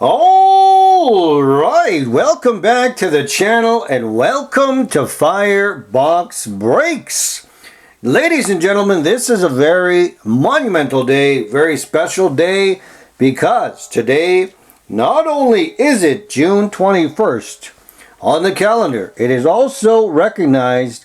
All right, welcome back to the channel and welcome to Firebox Breaks. Ladies and gentlemen, this is a very monumental day, very special day, because today not only is it June 21st on the calendar, it is also recognized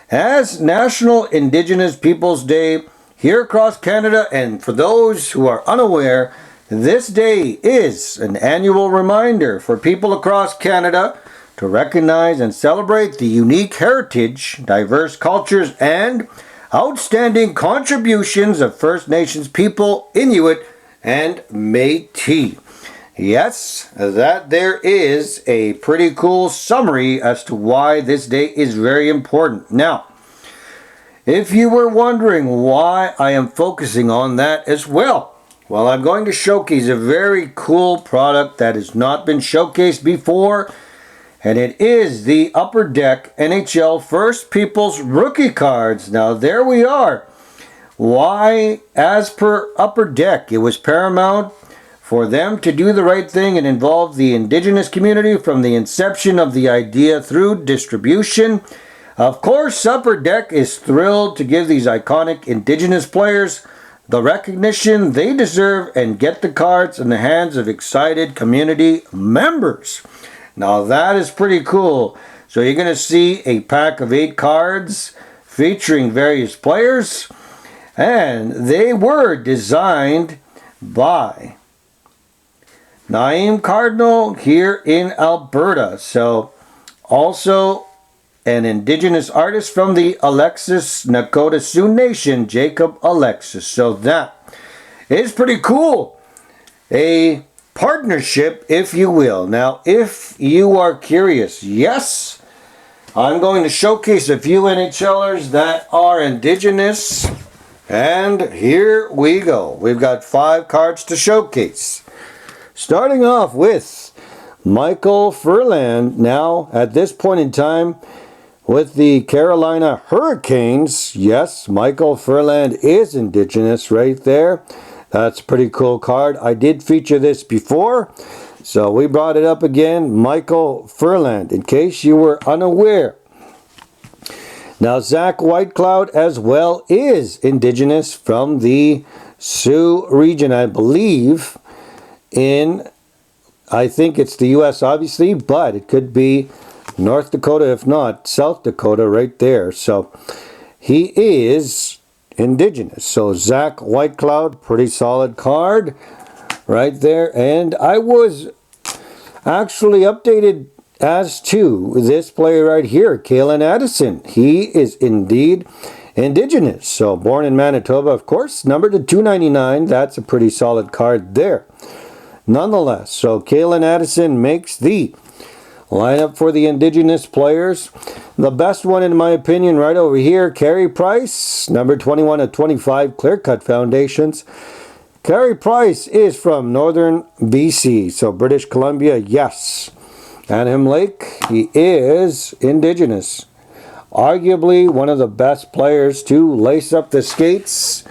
as National Indigenous Peoples Day here across Canada. And for those who are unaware, this day is an annual reminder for people across Canada to recognize and celebrate the unique heritage, diverse cultures, and outstanding contributions of First Nations people, Inuit, and Métis. Yes, that there is a pretty cool summary as to why this day is very important. Now, if you were wondering why I am focusing on that as well, well, I'm going to showcase a very cool product that has not been showcased before, and it is the Upper Deck NHL First Peoples Rookie Cards. Now, there we are. Why, as per Upper Deck, it was paramount for them to do the right thing and involve the Indigenous community from the inception of the idea through distribution. Of course, Upper Deck is thrilled to give these iconic Indigenous players the recognition they deserve and get the cards in the hands of excited community members. Now that is pretty cool. So you're going to see a pack of 8 cards featuring various players, and they were designed by Naim Cardinal here in Alberta. So also an Indigenous artist from the Alexis Nakota Sioux Nation, Jacob Alexis. So that is pretty cool. A partnership, if you will. Now, if you are curious, yes, I'm going to showcase a few NHLers that are Indigenous. And here we go. We've got 5 cards to showcase. Starting off with Michael Furland. Now, at this point in time, with the Carolina Hurricanes, yes, Michael Furland is Indigenous right there. That's a pretty cool card. I did feature this before, so we brought it up again. Michael Furland, in case you were unaware. Now, Zach Whitecloud as well is Indigenous from the Sioux region, I believe, I think it's the U.S. obviously, but it could be North Dakota, if not South Dakota, right there. So he is Indigenous. So Zach Whitecloud, pretty solid card right there. And I was actually updated as to this player right here, Kalen Addison. He is indeed Indigenous. So born in Manitoba, of course, numbered to 299. That's a pretty solid card there. Nonetheless, so Kalen Addison makes the lineup for the Indigenous players. The best one, in my opinion, right over here, Carey Price, number 21 of 25, Clear Cut Foundations. Carey Price is from northern BC, so British Columbia, yes. Anaheim Lake, he is Indigenous. Arguably one of the best players to lace up the skates.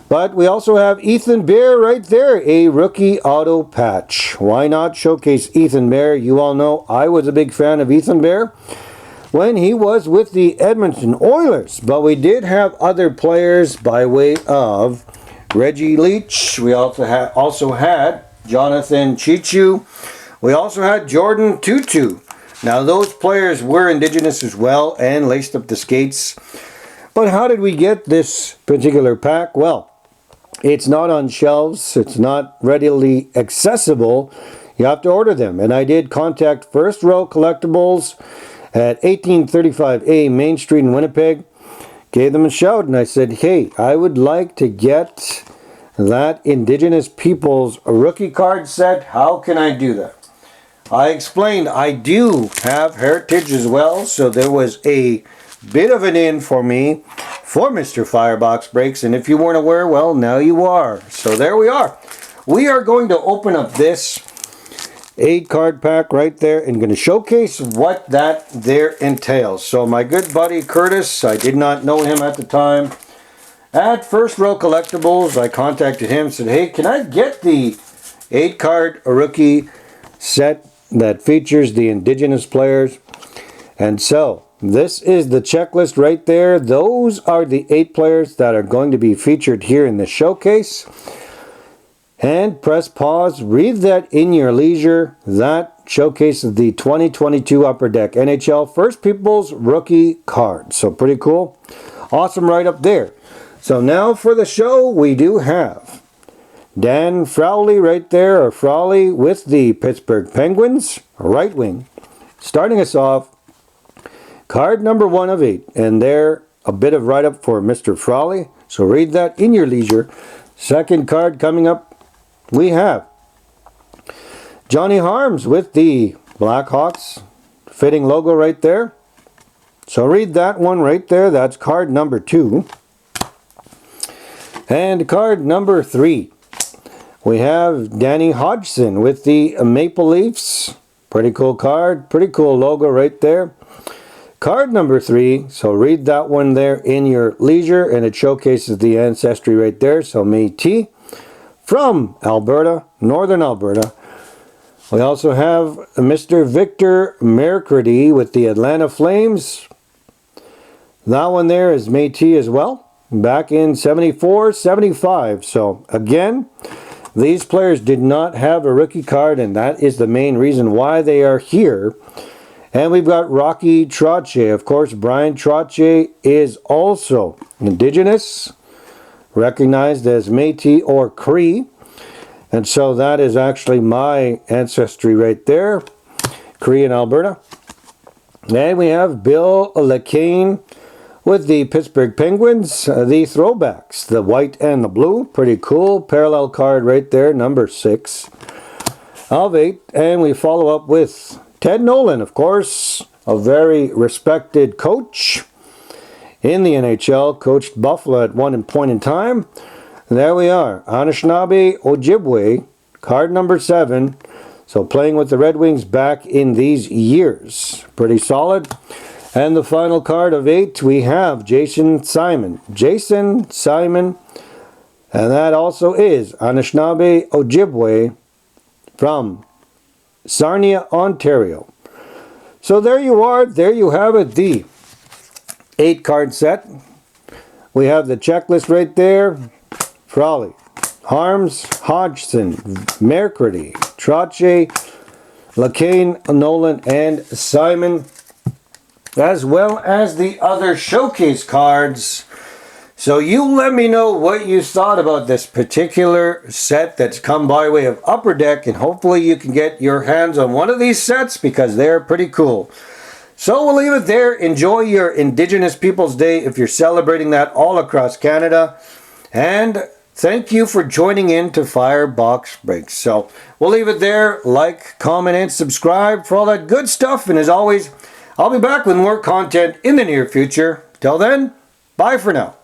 But we also have Ethan Bear right there, a rookie auto patch. Why not showcase Ethan Bear? You all know I was a big fan of Ethan Bear when he was with the Edmonton Oilers. But we did have other players by way of Reggie Leach. We also had Jonathan Chichu. We also had Jordan Tutu. Now those players were Indigenous as well and laced up the skates. But how did we get this particular pack? Well, it's not on shelves. It's not readily accessible. You have to order them. And I did contact First Row Collectibles at 1835A Main Street in Winnipeg. Gave them a shout and I said, hey, I would like to get that Indigenous Peoples rookie card set. How can I do that? I explained I do have heritage as well. So there was a bit of an in for me for Mr. Firebox Breaks, and if you weren't aware, well, now you are. So there we are. We are going to open up this 8 card pack right there and going to showcase what that there entails. So my good buddy Curtis, I did not know him at the time, at First Row Collectibles, I contacted him and said, hey, can I get the 8-card rookie set that features the Indigenous players. And so, this is the checklist right there. Those are the 8 players that are going to be featured here in the showcase. And press pause, read that in your leisure. That showcases the 2022 Upper Deck NHL First People's Rookie card. So pretty cool. Awesome right up there. So now for the show, we do have Dan Frawley right there, or Frawley with the Pittsburgh Penguins, right wing. Starting us off, card number 1 of 8. And there, a bit of write-up for Mr. Frawley. So read that in your leisure. Second card coming up, we have Johnny Harms with the Blackhawks. Fitting logo right there. So read that one right there. That's card number 2. And card number 3. We have Danny Hodgson with the Maple Leafs. Pretty cool card. Pretty cool logo right there. Card number 3. So read that one there in your leisure. And it showcases the ancestry right there. So Métis. From Alberta, Northern Alberta. We also have Mr. Victor Mercredi with the Atlanta Flames. That one there is Métis as well. Back in 74-75. So again, these players did not have a rookie card, and that is the main reason why they are here. And we've got Rocky Trottier. Of course, Brian Trottier is also Indigenous, recognized as Métis or Cree. And so that is actually my ancestry right there, Cree in Alberta. And we have Bill Lecane with the Pittsburgh Penguins, the throwbacks, the white and the blue. Pretty cool. Parallel card right there, number 6 of 8. And we follow up with Ted Nolan, of course, a very respected coach in the NHL, coached Buffalo at one point in time. And there we are, Anishinaabe Ojibwe, card number 7. So playing with the Red Wings back in these years. Pretty solid. And the final card of 8, we have Jason Simon. Jason Simon, and that also is Anishinaabe Ojibwe from Sarnia, Ontario. So there you are, there you have it, the 8-card set. We have the checklist right there. Frawley, Harms, Hodgson, Mercredi, Trottier, Lecane, Nolan, and Simon, as well as the other showcase cards. So you let me know what you thought about this particular set that's come by way of Upper Deck, and hopefully you can get your hands on one of these sets because they're pretty cool. So we'll leave it there. Enjoy your Indigenous Peoples Day if you're celebrating that all across Canada. And thank you for joining in to Firebox Breaks. So we'll leave it there. Like, comment, and subscribe for all that good stuff. And as always, I'll be back with more content in the near future. Till then, bye for now.